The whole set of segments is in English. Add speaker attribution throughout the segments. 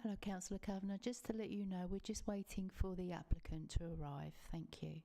Speaker 1: Hello, Councillor Kavanagh. Just to let you know, we're just waiting for the applicant to arrive. Thank you.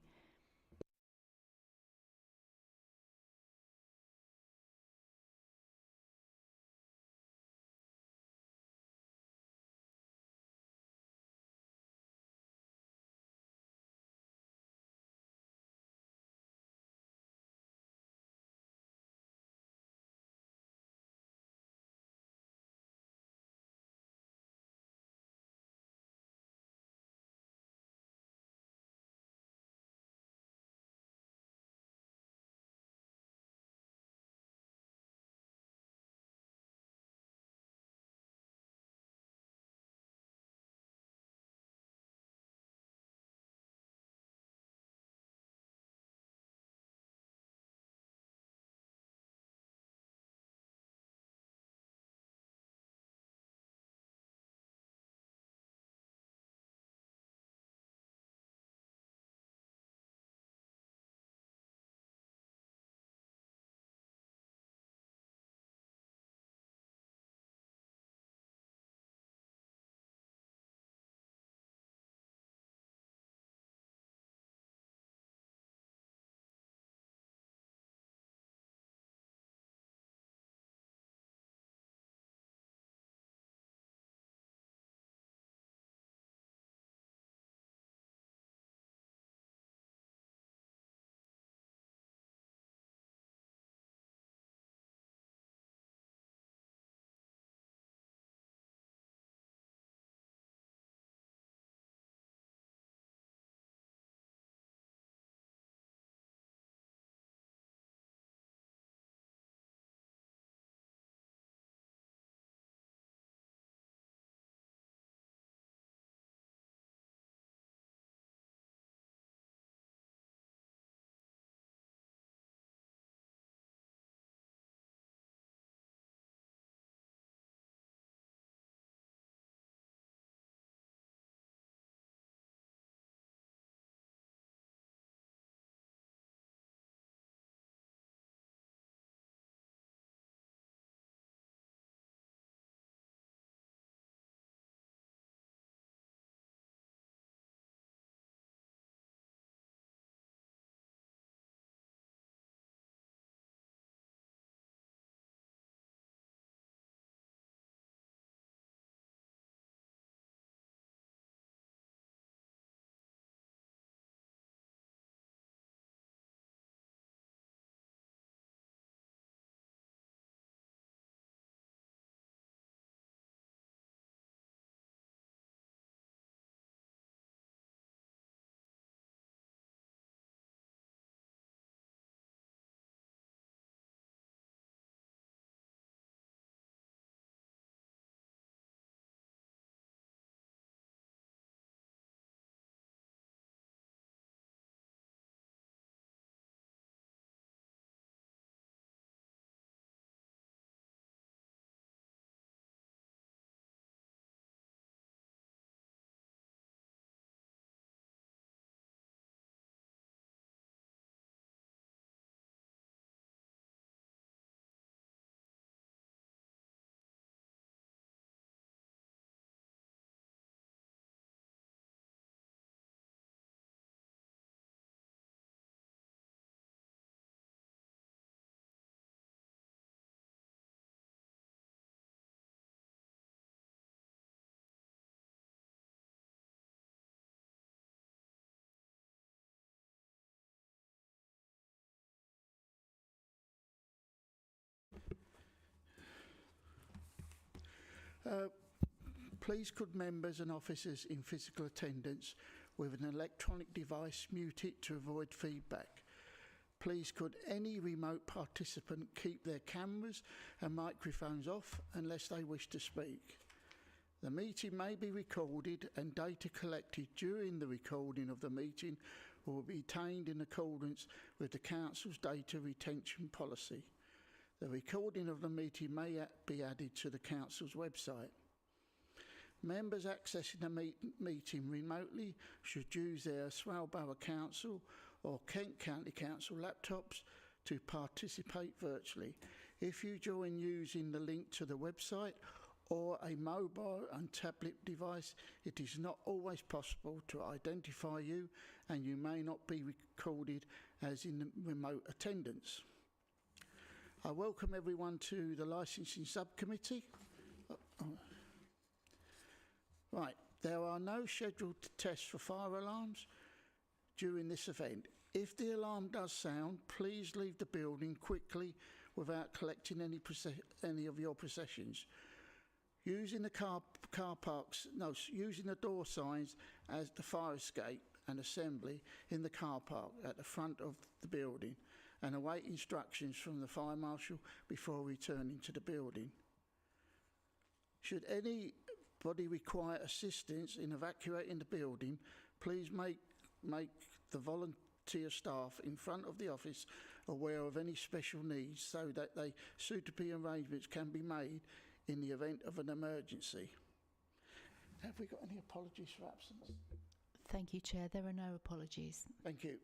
Speaker 2: Please could members and officers in physical attendance with an electronic device mute it to avoid feedback. Please could any remote participant keep their cameras and microphones off unless they wish to speak. The meeting may be recorded and data collected during the recording of the meeting will be retained in accordance with the Council's data retention policy. The recording of the meeting may be added to the Council's website. Members accessing the meeting remotely should use their Swale Borough Council or Kent County Council laptops to participate virtually. If you join using the link to the website or a mobile and tablet device, it is not always possible to identify you, and you may not be recorded as in remote attendance. I welcome everyone to the Licensing Subcommittee. Right, there are no scheduled tests for fire alarms during this event. If the alarm does sound, please leave the building quickly without collecting any of your possessions. Using the using the door signs as the fire escape and assembly in the car park at the front of the building, and await instructions from the fire marshal before returning to the building. Should anybody require assistance in evacuating the building, please make the volunteer staff in front of the office aware of any special needs so that suitable arrangements can be made in the event of an emergency. Have we got any apologies for absence?
Speaker 1: Thank you, Chair. There are no apologies.
Speaker 2: Thank you.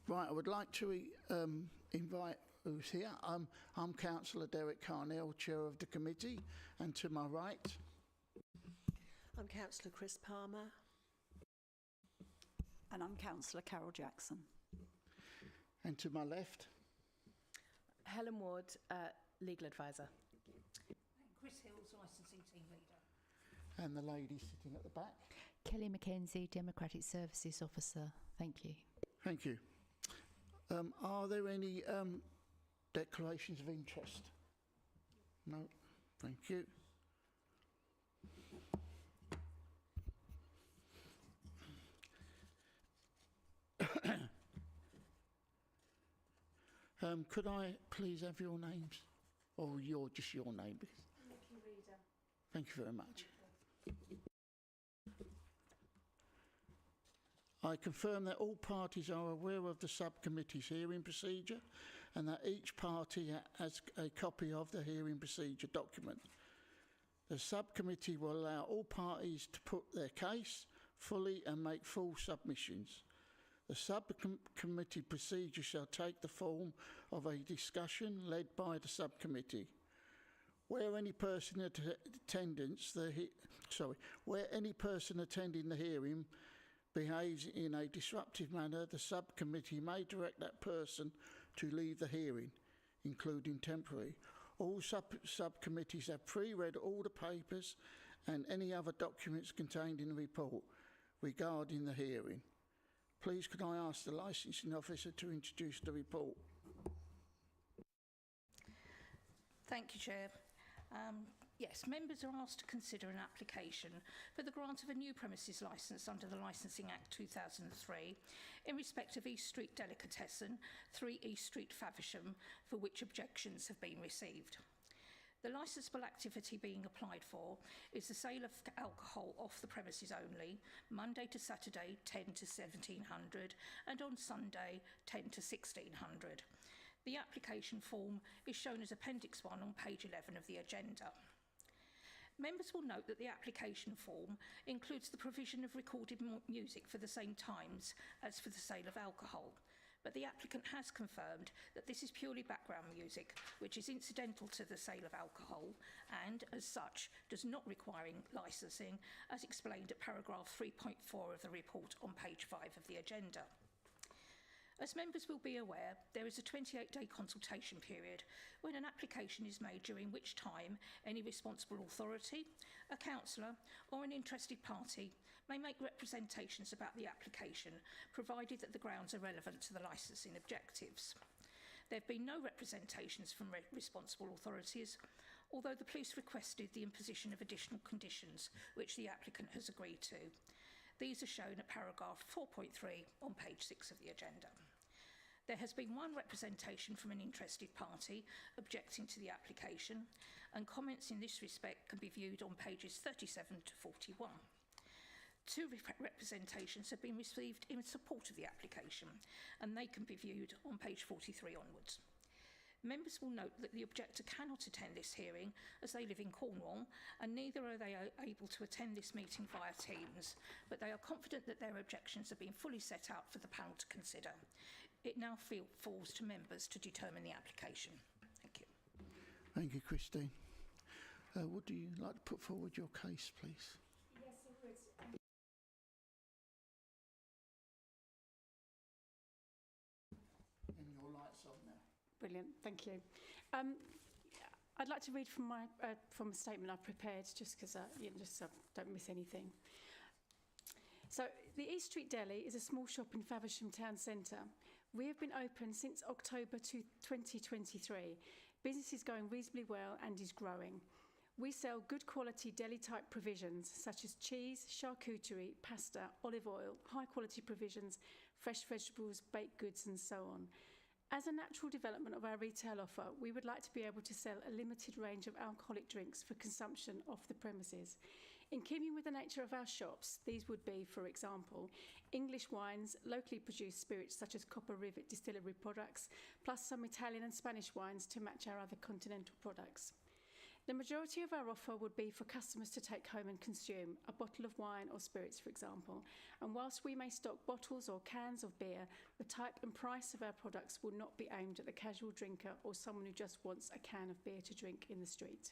Speaker 2: Right, I would like to invite who's here. I'm Councillor Derek Carnell, Chair of the committee, and to my right.
Speaker 3: I'm Councillor Chris Palmer.
Speaker 4: And I'm Councillor Carol Jackson.
Speaker 2: And to my left.
Speaker 5: Helen Ward, Legal Advisor.
Speaker 6: Chris Hills, Licensing Team Leader.
Speaker 2: And the lady sitting at the back.
Speaker 1: Kelly Mackenzie, Democratic Services Officer. Thank you.
Speaker 2: Thank you. Are there any declarations of interest? No. Thank you. Could I please have your names? Or just your name?
Speaker 6: Nikki Reader.
Speaker 2: Thank you very much. I confirm that all parties are aware of the subcommittee's hearing procedure and that each party has a copy of the hearing procedure document. The subcommittee will allow all parties to put their case fully and make full submissions. The subcommittee procedure shall take the form of a discussion led by the subcommittee. Where any person attending the hearing behaves in a disruptive manner, the subcommittee may direct that person to leave the hearing, including temporary. All subcommittees have pre-read all the papers and any other documents contained in the report regarding the hearing. Please could I ask the licensing officer to introduce the report?
Speaker 6: Thank you, Chair. Yes, members are asked to consider an application for the grant of a new premises licence under the Licensing Act 2003 in respect of East Street Delicatessen, 3 East Street, Faversham, for which objections have been received. The licensable activity being applied for is the sale of alcohol off the premises only, Monday to Saturday 10 to 1700 and on Sunday 10 to 1600. The application form is shown as Appendix 1 on page 11 of the agenda. Members will note that the application form includes the provision of recorded music for the same times as for the sale of alcohol, but the applicant has confirmed that this is purely background music, which is incidental to the sale of alcohol and, as such, does not require licensing, as explained at paragraph 3.4 of the report on page 5 of the agenda. As members will be aware, there is a 28-day consultation period when an application is made, during which time any responsible authority, a councillor or an interested party may make representations about the application, provided that the grounds are relevant to the licensing objectives. There have been no representations from responsible authorities, although the police requested the imposition of additional conditions, which the applicant has agreed to. These are shown at paragraph 4.3 on page 6 of the agenda. There has been one representation from an interested party objecting to the application, and comments in this respect can be viewed on pages 37 to 41. Two representations have been received in support of the application, and they can be viewed on page 43 onwards. Members will note that the objector cannot attend this hearing as they live in Cornwall, and neither are they able to attend this meeting via Teams, but they are confident that their objections have been fully set out for the panel to consider. It now falls to members to determine the application. Thank you.
Speaker 2: Thank you, Christine. Would you like to put forward your case, please?
Speaker 7: Yes, I would.
Speaker 2: And your light's on now.
Speaker 7: Brilliant, thank you. I'd like to read from a statement I've prepared, just because just so I don't miss anything. So, the East Street Deli is a small shop in Faversham Town Centre. We have been open since October 2023. Business is going reasonably well and is growing. We sell good quality deli type provisions such as cheese, charcuterie, pasta, olive oil, high quality provisions, fresh vegetables, baked goods and so on. As a natural development of our retail offer, we would like to be able to sell a limited range of alcoholic drinks for consumption off the premises. In keeping with the nature of our shops, these would be, for example, English wines, locally produced spirits such as Copper Rivet distillery products, plus some Italian and Spanish wines to match our other continental products. The majority of our offer would be for customers to take home and consume, a bottle of wine or spirits, for example. And whilst we may stock bottles or cans of beer, the type and price of our products will not be aimed at the casual drinker or someone who just wants a can of beer to drink in the street.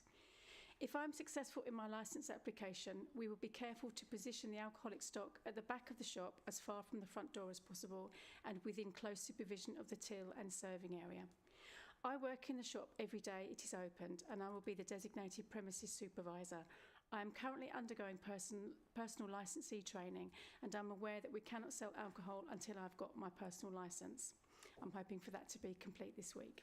Speaker 7: If I'm successful in my licence application, we will be careful to position the alcoholic stock at the back of the shop as far from the front door as possible and within close supervision of the till and serving area. I work in the shop every day it is opened, and I will be the designated premises supervisor. I am currently undergoing personal licensee training, and I'm aware that we cannot sell alcohol until I've got my personal licence. I'm hoping for that to be complete this week.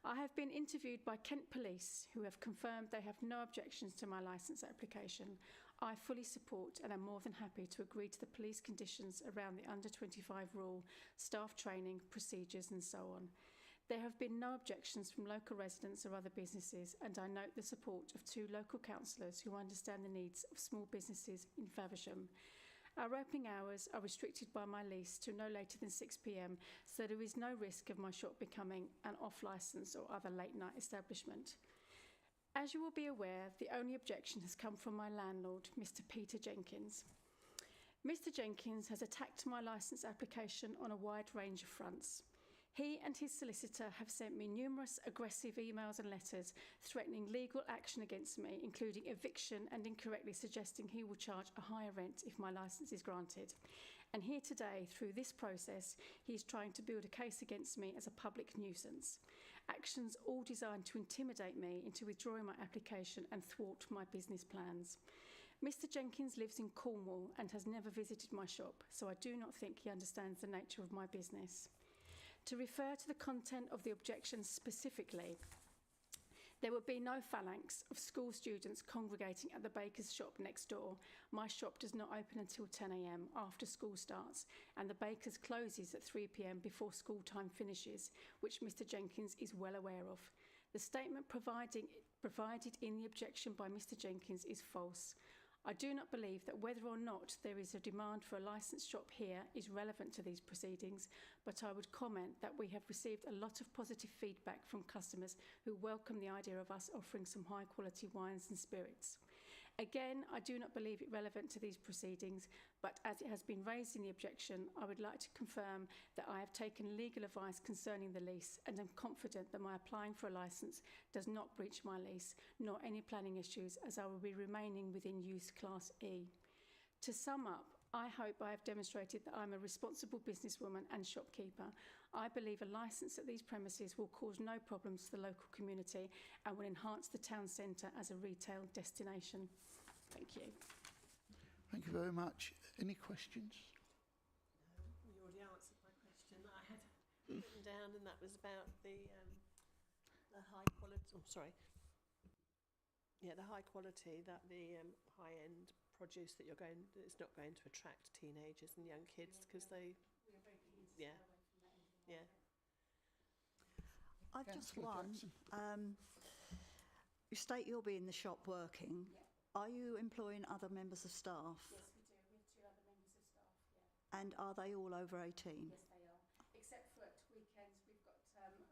Speaker 7: I have been interviewed by Kent Police, who have confirmed they have no objections to my licence application. I fully support and am more than happy to agree to the police conditions around the under 25 rule, staff training, procedures and so on. There have been no objections from local residents or other businesses, and I note the support of 2 local councillors who understand the needs of small businesses in Faversham. Our opening hours are restricted by my lease to no later than 6 p.m, so there is no risk of my shop becoming an off-licence or other late-night establishment. As you will be aware, the only objection has come from my landlord, Mr. Peter Jenkins. Mr. Jenkins has attacked my licence application on a wide range of fronts. He and his solicitor have sent me numerous aggressive emails and letters threatening legal action against me, including eviction and incorrectly suggesting he will charge a higher rent if my licence is granted. And here today, through this process, he is trying to build a case against me as a public nuisance. Actions all designed to intimidate me into withdrawing my application and thwart my business plans. Mr. Jenkins lives in Cornwall and has never visited my shop, so I do not think he understands the nature of my business. To refer to the content of the objections specifically, there would be no phalanx of school students congregating at the baker's shop next door. My shop does not open until 10 a.m. after school starts, and the baker's closes at 3 p.m. before school time finishes, which Mr. Jenkins is well aware of. The statement provided in the objection by Mr. Jenkins is false. I do not believe that whether or not there is a demand for a licensed shop here is relevant to these proceedings, but I would comment that we have received a lot of positive feedback from customers who welcome the idea of us offering some high quality wines and spirits. Again, I do not believe it relevant to these proceedings, but as it has been raised in the objection, I would like to confirm that I have taken legal advice concerning the lease and am confident that my applying for a licence does not breach my lease, nor any planning issues, as I will be remaining within use class E. To sum up, I hope I have demonstrated that I am a responsible businesswoman and shopkeeper. I believe a licence at these premises will cause no problems to the local community and will enhance the town centre as a retail destination. Thank you.
Speaker 2: Thank you very much. Any questions?
Speaker 3: You already answered my question that I had written down, and that was about the high quality. Oh, sorry. Yeah, the high quality, that the high-end produce that it's not going to attract teenagers and young kids because they. Yeah. Yeah.
Speaker 4: I've just
Speaker 2: Councillor
Speaker 4: one.
Speaker 2: Jackson.
Speaker 4: You state you'll be in the shop working.
Speaker 7: Yeah.
Speaker 4: Are you employing other members of staff?
Speaker 7: Yes, we do. We have 2 other members of staff, yeah.
Speaker 4: And are they all over 18?
Speaker 7: Yes, they are. Except for at weekends, we've got 18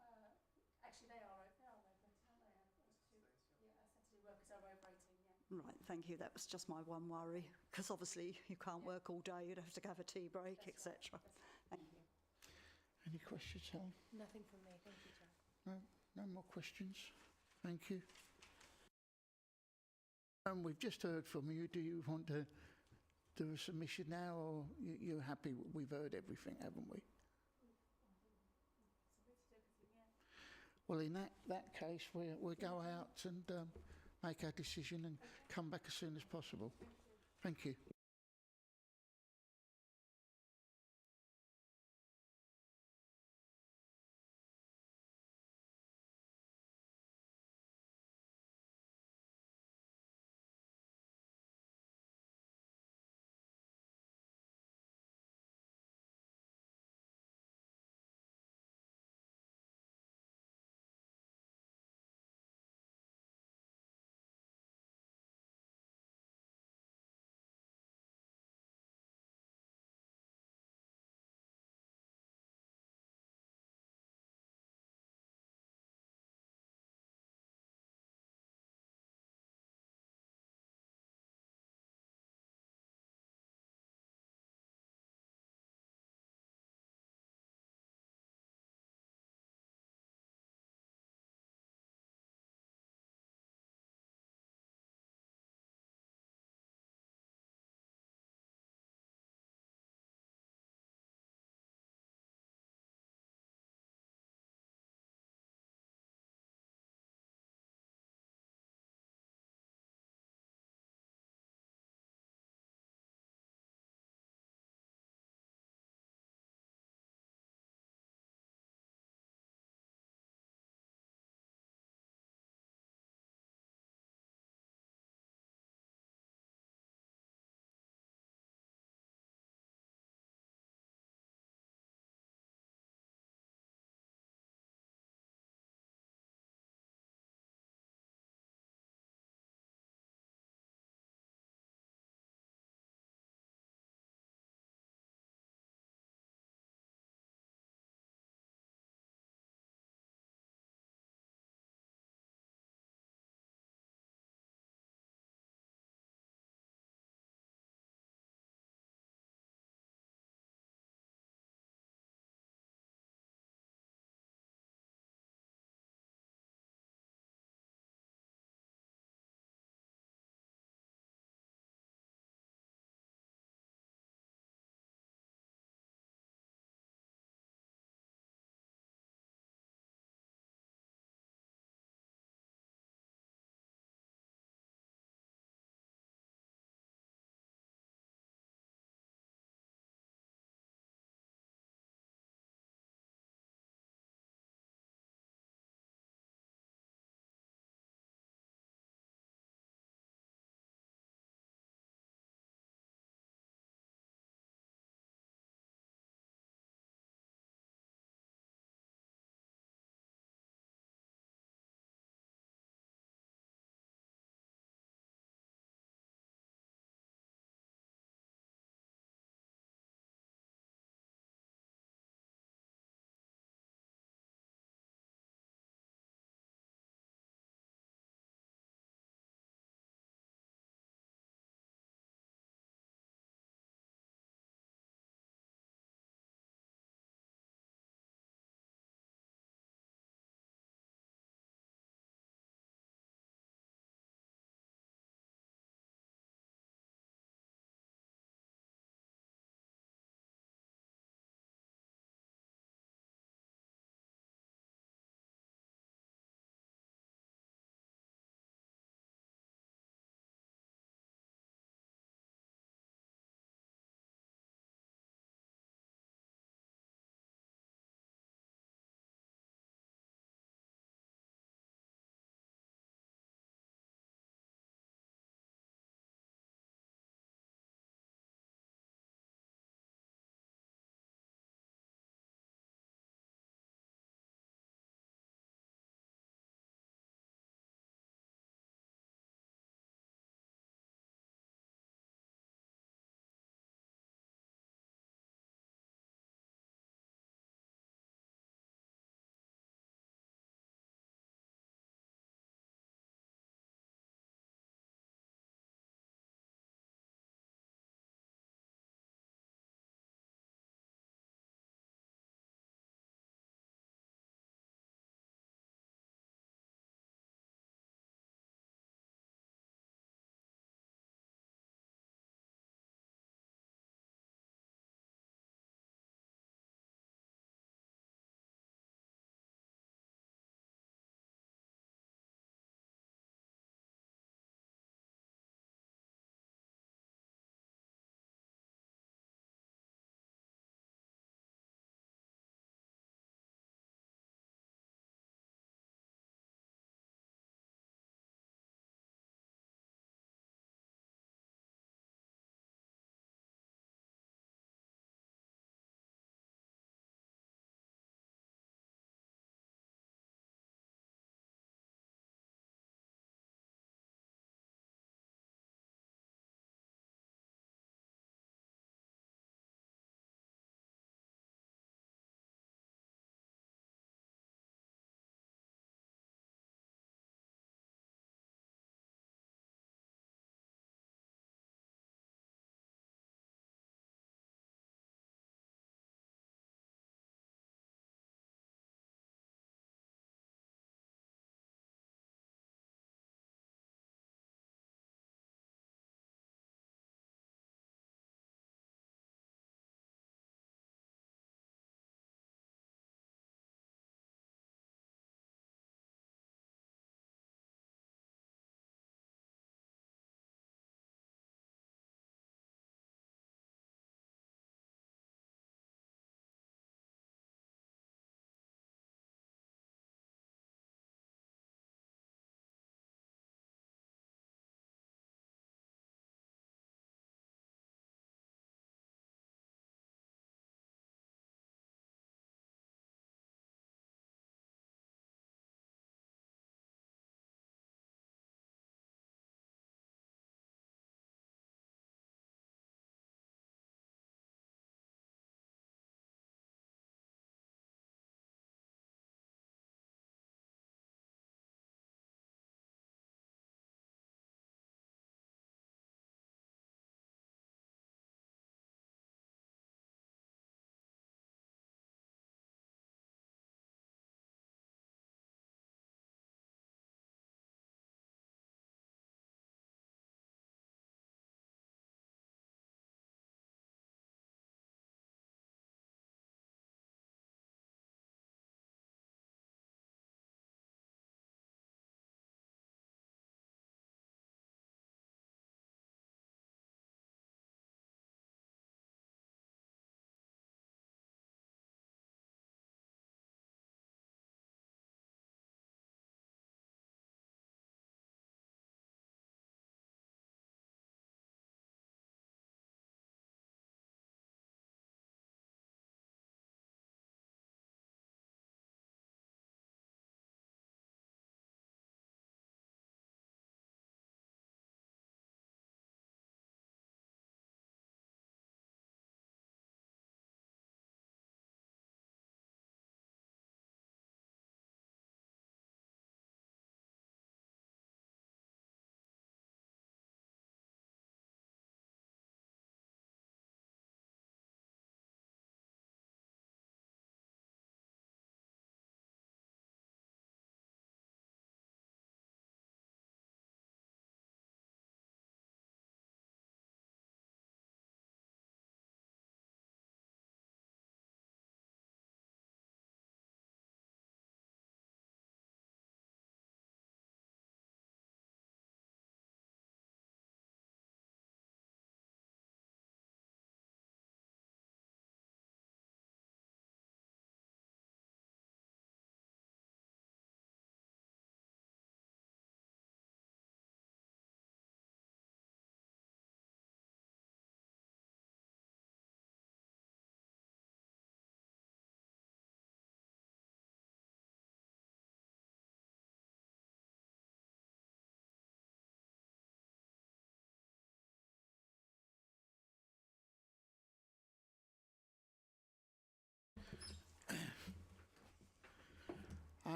Speaker 7: Actually, they are over rating, aren't they? Saturday workers are over rating, yeah.
Speaker 4: Right, thank you. That was just my one worry, because obviously you can't work all day, you'd have to have a tea break, etc. Thank you.
Speaker 2: Any questions, Helen?
Speaker 5: Nothing from me. Thank you, Chair.
Speaker 2: No more questions. Thank you. We've just heard from you. Do you want to do a submission now, or you're happy? We've heard everything, haven't we? Well, in that case, we'll go out and make our decision and come back as soon as possible. Thank you.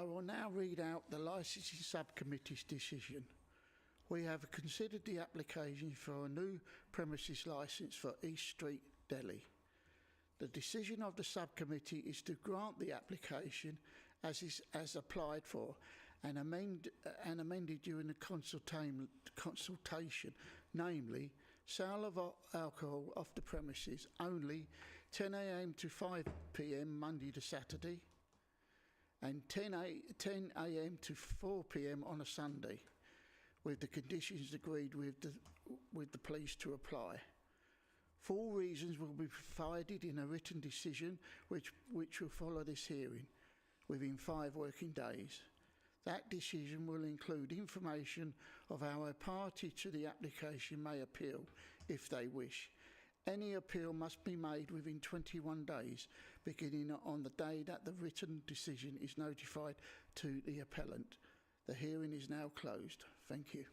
Speaker 2: I will now read out the Licensing Subcommittee's decision. We have considered the application for a new premises licence for East Street Deli. The decision of the subcommittee is to grant the application as applied for and amended during the consultation, namely sale of alcohol off the premises only 10 a.m. to 5 p.m. Monday to Saturday and 10 a.m. to 4 p.m. on a Sunday, with the conditions agreed with the police to apply. Full reasons will be provided in a written decision which will follow this hearing within 5 working days. That decision will include information of how a party to the application may appeal if they wish. Any appeal must be made within 21 days, beginning on the day that the written decision is notified to the appellant. The hearing is now closed. Thank you.